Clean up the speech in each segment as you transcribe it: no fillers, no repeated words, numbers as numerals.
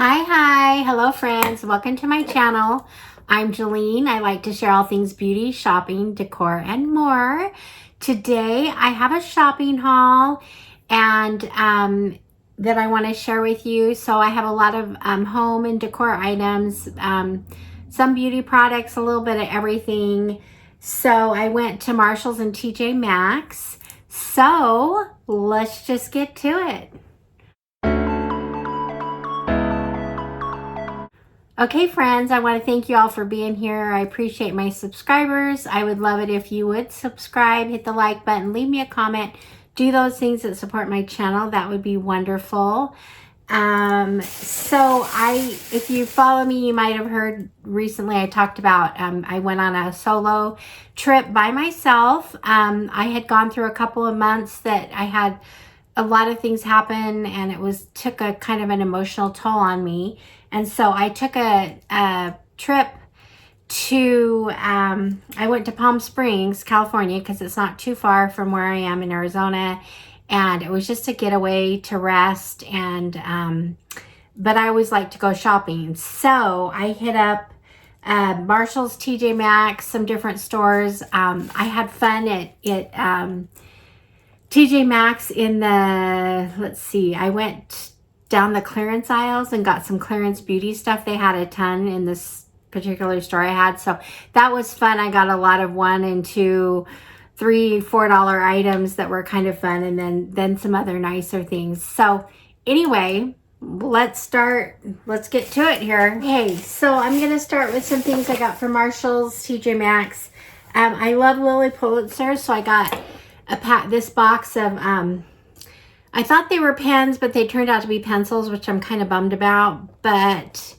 Hi, hello friends, welcome to my channel. I'm Jolene. I like to share all things beauty, shopping, decor, and more. Today I have a shopping haul and that I want to share with you. So I have a lot of home and decor items, some beauty products, a little bit of everything. So I went to Marshalls and TJ Maxx. So let's just get to it. Okay, friends, I want to thank you all for being here. I appreciate my subscribers. I would love it if you would subscribe, hit the like button, leave me a comment, do those things that support my channel. That would be wonderful. If you follow me, you might have heard recently I talked about I went on a solo trip by myself. I had gone through a couple of months that I had a lot of things happen, and it took a kind of an emotional toll on me. And so I took a trip to, I went to Palm Springs, California, because it's not too far from where I am in Arizona. And it was just a getaway to rest. And, but I always like to go shopping. So I hit up Marshalls, TJ Maxx, some different stores. I had fun at TJ Maxx in the, let's see, I went down the clearance aisles and got some clearance beauty stuff. They had a ton in this particular store I had. So that was fun. I got a lot of $1 and $2, $3, $4 items that were kind of fun, and then some other nicer things. So anyway, let's get to it here. Okay, so I'm going to start with some things I got from Marshalls, TJ Maxx. I love Lily Pulitzer, so I got this box of I thought they were pens, but they turned out to be pencils, which I'm kind of bummed about. But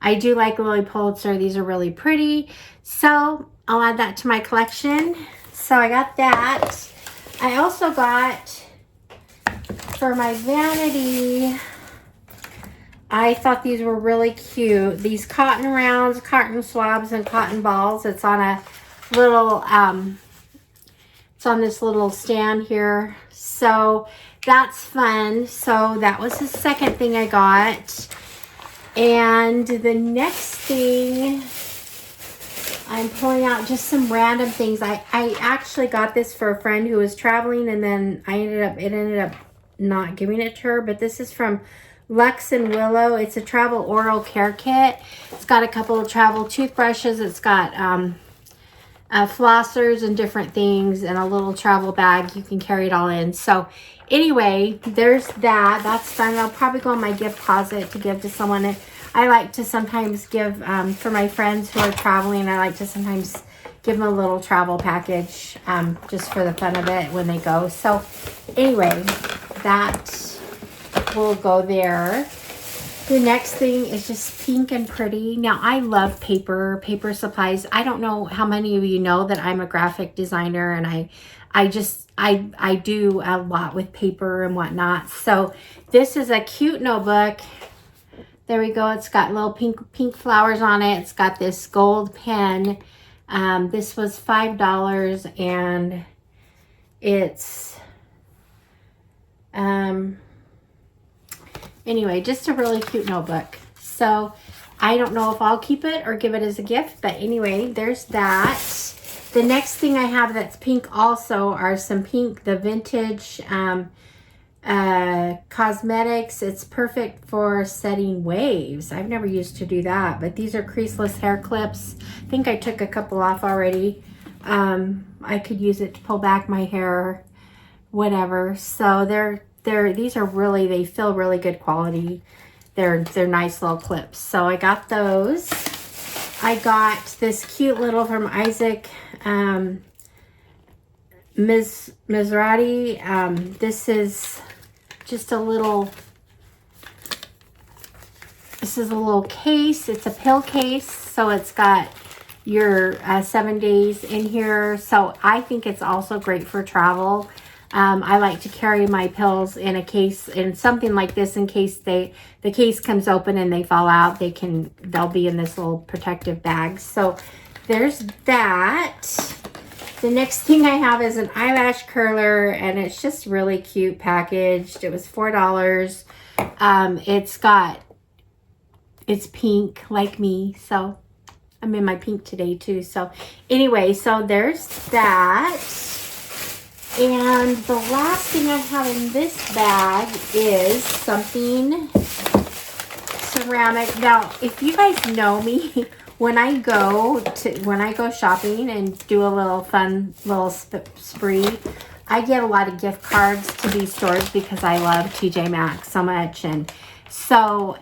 I do like Lily Pulitzer. These are really pretty. So I'll add that to my collection. So I got that. I also got, for my vanity, I thought these were really cute. These cotton rounds, cotton swabs, and cotton balls. It's on a little, it's on this little stand here. So that's fun. So that was the second thing I got. And the next thing, I'm pulling out just some random things. I actually got this for a friend who was traveling, and then it ended up not giving it to her. But this is from Lux and Willow. It's a travel oral care kit. It's got a couple of travel toothbrushes. It's got flossers and different things, and a little travel bag. You can carry it all in. So anyway, there's that. That's fun. I'll probably go in my gift closet to give to someone. I like to sometimes give, for my friends who are traveling, I like to sometimes give them a little travel package just for the fun of it when they go. So anyway, that will go there. The next thing is just pink and pretty. Now, I love paper supplies. I don't know how many of you know that I'm a graphic designer, and I do a lot with paper and whatnot. So this is a cute notebook. There we go. It's got little pink flowers on it. It's got this gold pen. This was $5, and it's anyway, just a really cute notebook. So I don't know if I'll keep it or give it as a gift, but anyway, there's that. The next thing I have that's pink also are some pink, the vintage cosmetics. It's perfect for setting waves. I've never used to do that, but these are creaseless hair clips. I think I took a couple off already. I could use it to pull back my hair, whatever. So these are really, they feel really good quality. They're nice little clips. So I got those. I got this cute little from Isaac Mizrahi. This is just a little, this is a little case. It's a pill case. So it's got your 7 days in here. So I think it's also great for travel. I like to carry my pills in a case, in something like this, in case the case comes open and they fall out. They'll be in this little protective bag. So there's that. The next thing I have is an eyelash curler, and it's just really cute packaged. It was $4. It's got it's pink like me, so I'm in my pink today too. So anyway, so there's that. And the last thing I have in this bag is something ceramic. Now, if you guys know me, when I go shopping and do a little fun little spree, I get a lot of gift cards to these stores because I love TJ Maxx so much. And so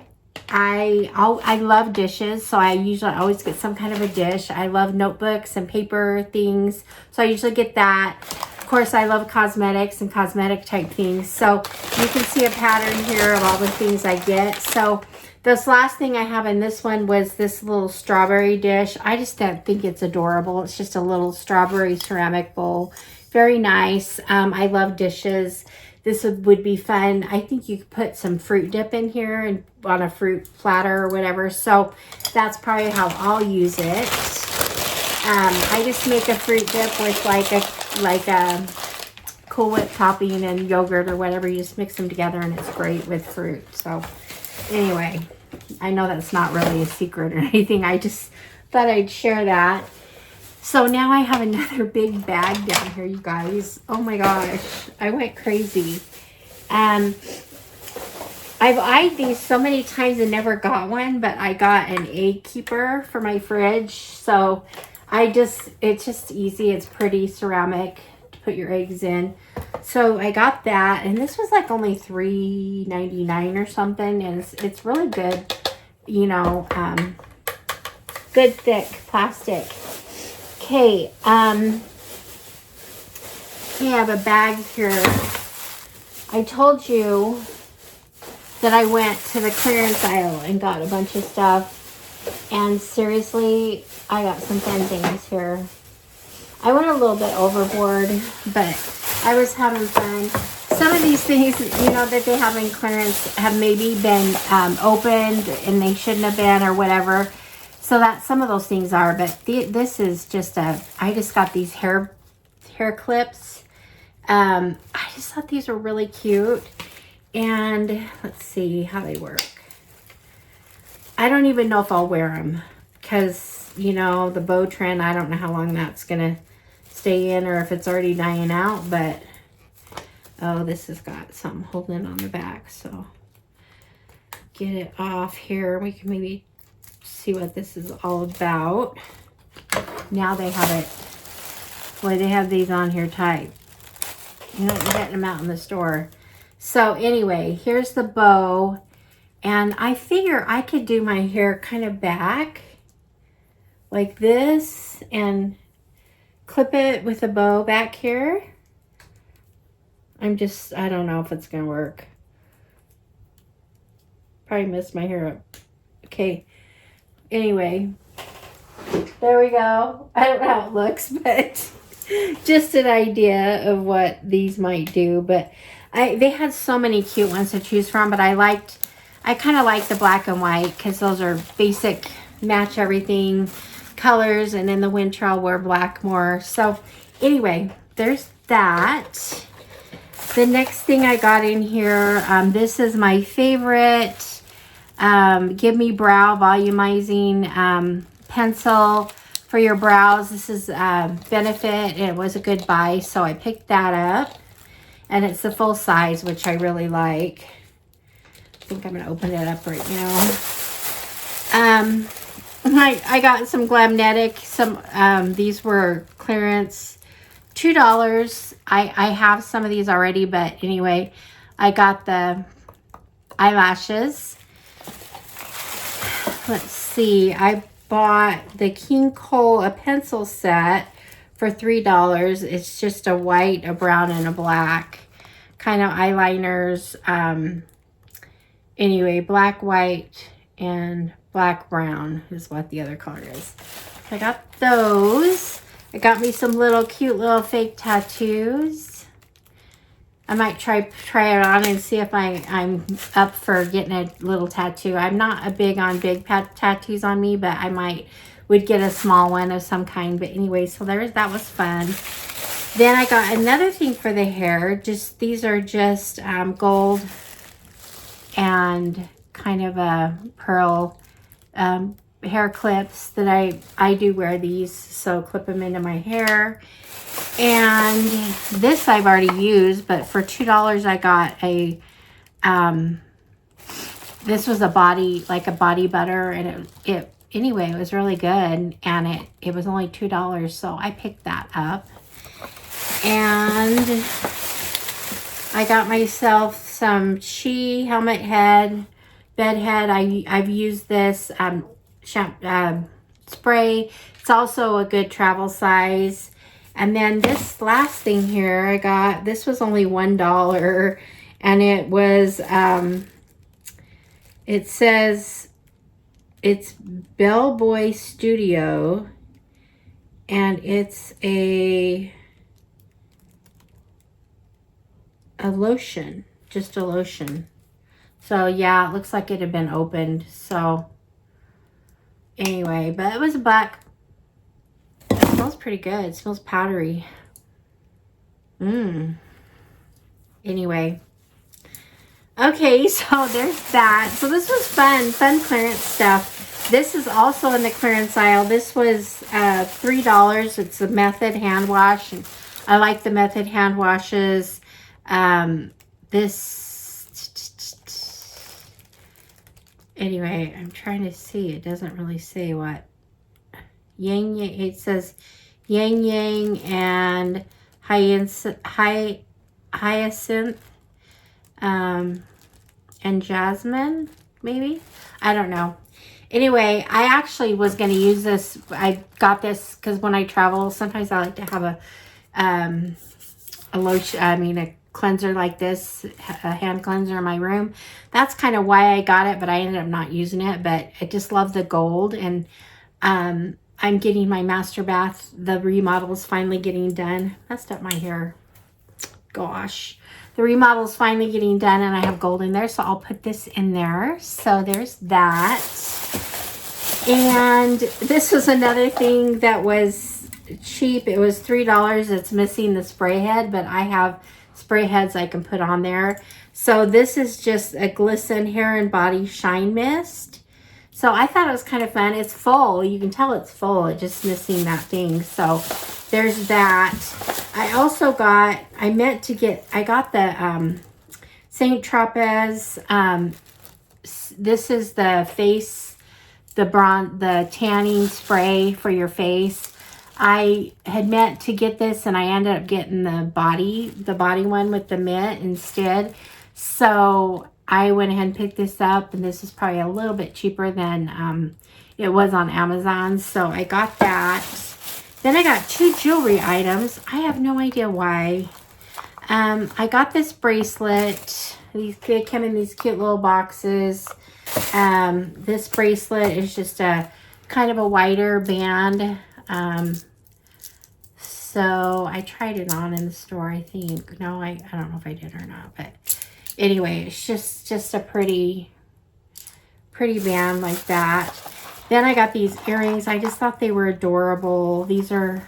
I love dishes, so I usually always get some kind of a dish. I love notebooks and paper things, so I usually get that. Of course, I love cosmetics and cosmetic type things. So you can see a pattern here of all the things I get. So this last thing I have in this one was this little strawberry dish. I just don't think it's adorable. It's just a little strawberry ceramic bowl. Very nice. I love dishes. This would be fun. I think you could put some fruit dip in here and on a fruit platter or whatever. So that's probably how I'll use it. I just make a fruit dip with like a Cool Whip topping and yogurt or whatever. You just mix them together and it's great with fruit. So anyway, I know that's not really a secret or anything. I just thought I'd share that. So now I have another big bag down here, you guys. Oh my gosh, I went crazy. I've eyed these so many times and never got one, but I got an egg keeper for my fridge. So it's just easy. It's pretty ceramic to put your eggs in. So I got that, and this was like only $3.99 or something, and it's really good, you know, good thick plastic. Okay, I have a bag here. I told you that I went to the clearance aisle and got a bunch of stuff, and seriously, I got some fun things here. I went a little bit overboard, but I was having fun. Some of these things, you know, that they have in clearance have maybe been opened and they shouldn't have been or whatever. So that some of those things are, but this is just I just got these hair clips. I just thought these were really cute. And let's see how they work. I don't even know if I'll wear them because, you know, the bow trend, I don't know how long that's going to stay in or if it's already dying out, but oh, this has got something holding it on the back. So get it off here. We can maybe see what this is all about. Now they have it. Boy, they have these on here tight. You know, you're getting them out in the store. So anyway, here's the bow. And I figure I could do my hair kind of back like this and clip it with a bow back here. I don't know if it's going to work. Probably messed my hair up. Okay. Anyway, there we go. I don't know how it looks, but just an idea of what these might do. But they had so many cute ones to choose from, but I kind of like the black and white because those are basic, match everything colors, and in the winter I'll wear black more. So anyway, there's that. The next thing I got in here, this is my favorite Give Me Brow Volumizing pencil for your brows. This is Benefit. It was a good buy, so I picked that up. And it's the full size, which I really like. I think I'm going to open it up right now. I got some Glamnetic. These were clearance, $2. I have some of these already, but anyway, I got the eyelashes. Let's see. I bought the King Cole, a pencil set for $3. It's just a white, a brown, and a black kind of eyeliners. Anyway, black, white, and black, brown is what the other color is. I got those. I got me some cute little fake tattoos. I might try it on and see if I'm up for getting a little tattoo. I'm not a big on big tattoos on me, but I would get a small one of some kind. But anyway, so that was fun. Then I got another thing for the hair. These are just gold and kind of a pearl hair clips that I do wear these, so clip them into my hair. And this I've already used, but for $2 I got a this was a body, like a body butter, and anyway, it was really good, and it was only $2, so I picked that up. And I got myself some Chi helmet head, bed head. I've used this spray. It's also a good travel size. And then this last thing here I got, this was only $1, and it was it says it's Bellboy Studio, and it's a lotion, just a lotion. So yeah, it looks like it had been opened. So anyway, but it was $1. It smells pretty good. It smells powdery. Anyway. Okay, so there's that. So this was fun clearance stuff. This is also in the clearance aisle. This was $3. It's a Method hand wash, and I like the Method hand washes. Anyway, I'm trying to see. It doesn't really say what. Yang Yang. It says Yang Yang and Hyacinth. And Jasmine, maybe? I don't know. Anyway, I actually was going to use this. I got this because when I travel, sometimes I like to have a lotion, a cleanser like this, a hand cleanser in my room. That's kind of why I got it, but I ended up not using it. But I just love the gold, and I'm getting my master bath. The remodel is finally getting done. Messed up my hair. Gosh. The remodel is finally getting done, and I have gold in there, so I'll put this in there. So there's that. And this was another thing that was cheap. It was $3. It's missing the spray head, but I have spray heads I can put on there. So this is just a Glisten Hair and Body Shine Mist. So I thought it was kind of fun. It's full. You can tell it's full. It's just missing that thing. So there's that. I also got, I got the St. Tropez. This is the face, the tanning spray for your face. I had meant to get this, and I ended up getting the body one with the mint instead. So I went ahead and picked this up, and this is probably a little bit cheaper than it was on Amazon. So I got that. Then I got 2 jewelry items. I have no idea why. I got this bracelet. They come in these cute little boxes. This bracelet is just a kind of a wider band. So I tried it on in the store, I think. No, I don't know if I did or not. But anyway, it's just a pretty band like that. Then I got these earrings. I just thought they were adorable. These are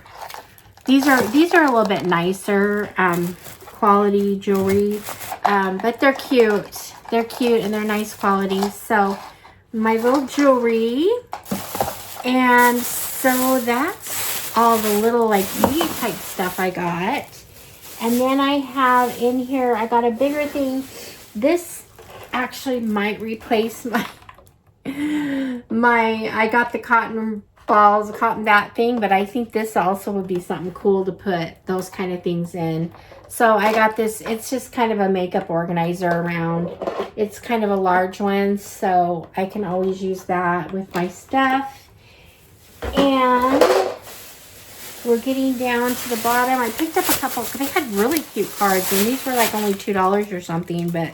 a little bit nicer quality jewelry, but they're cute. They're cute and they're nice quality. So my little jewelry, and so that's all the little like beauty type stuff I got. And then I have in here, I got a bigger thing. This actually might replace I got the cotton balls, cotton bat thing, but I think this also would be something cool to put those kind of things in. So I got this. It's just kind of a makeup organizer around. It's kind of a large one, so I can always use that with my stuff. And we're getting down to the bottom. I picked up a couple, because they had really cute cards, and these were like only $2 or something, but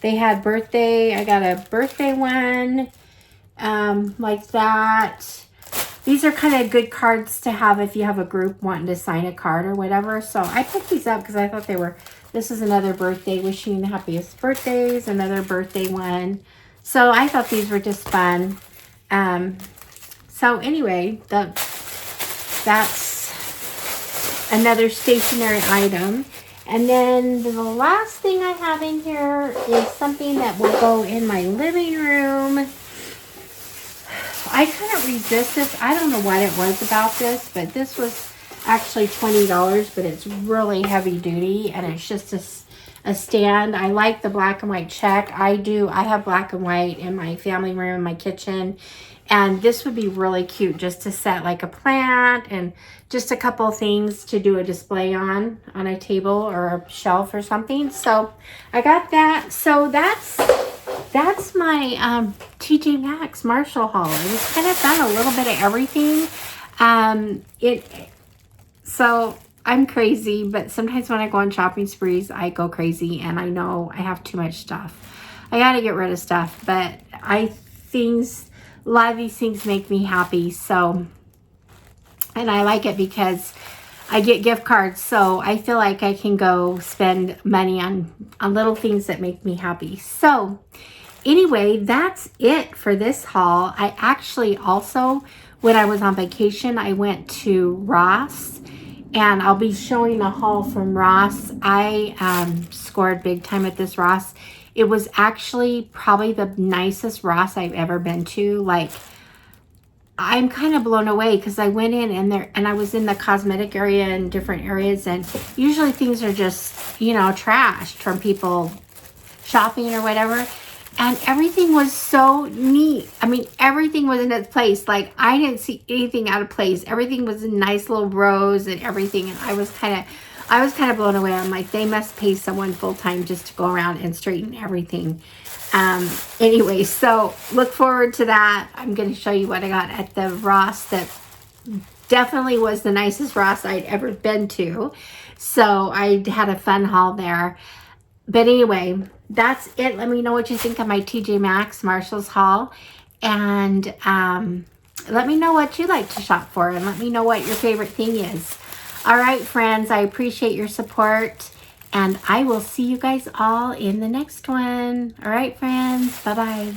they had birthday. I got a birthday one. Like that. These are kind of good cards to have if you have a group wanting to sign a card or whatever. So I picked these up because I thought they were, this is another birthday, wishing the happiest birthdays, another birthday one. So I thought these were just fun. So anyway, that's another stationary item. And then the last thing I have in here is something that will go in my living room. I couldn't resist this. I don't know what it was about this, but this was actually $20, but it's really heavy duty, and it's just a stand. I like the black and white check. I have black and white in my family room, my kitchen, and this would be really cute just to set like a plant and just a couple things to do a display on a table or a shelf or something. So I got that. So that's my TJ Maxx Marshall haul. It was kind of fun, a little bit of everything. So I'm crazy, but sometimes when I go on shopping sprees, I go crazy, and I know I have too much stuff. I got to get rid of stuff, but a lot of these things make me happy. So, and I like it because I get gift cards, so I feel like I can go spend money on little things that make me happy. So anyway, that's it for this haul. I actually also, when I was on vacation, I went to Ross, and I'll be showing a haul from Ross. I scored big time at this Ross. It was actually probably the nicest Ross I've ever been to. Like, I'm kind of blown away because I went in and I was in the cosmetic area and different areas, and usually things are just, you know, trashed from people shopping or whatever. And everything was so neat. I mean, everything was in its place. Like, I didn't see anything out of place. Everything was in nice little rows and everything. And I was kind of blown away. I'm like, they must pay someone full-time just to go around and straighten everything. Anyway, so look forward to that. I'm going to show you what I got at the Ross that definitely was the nicest Ross I'd ever been to. So I had a fun haul there. But anyway, that's it. Let me know what you think of my TJ Maxx Marshalls haul. And let me know what you like to shop for. And let me know what your favorite thing is. All right, friends. I appreciate your support. And I will see you guys all in the next one. All right, friends. Bye-bye.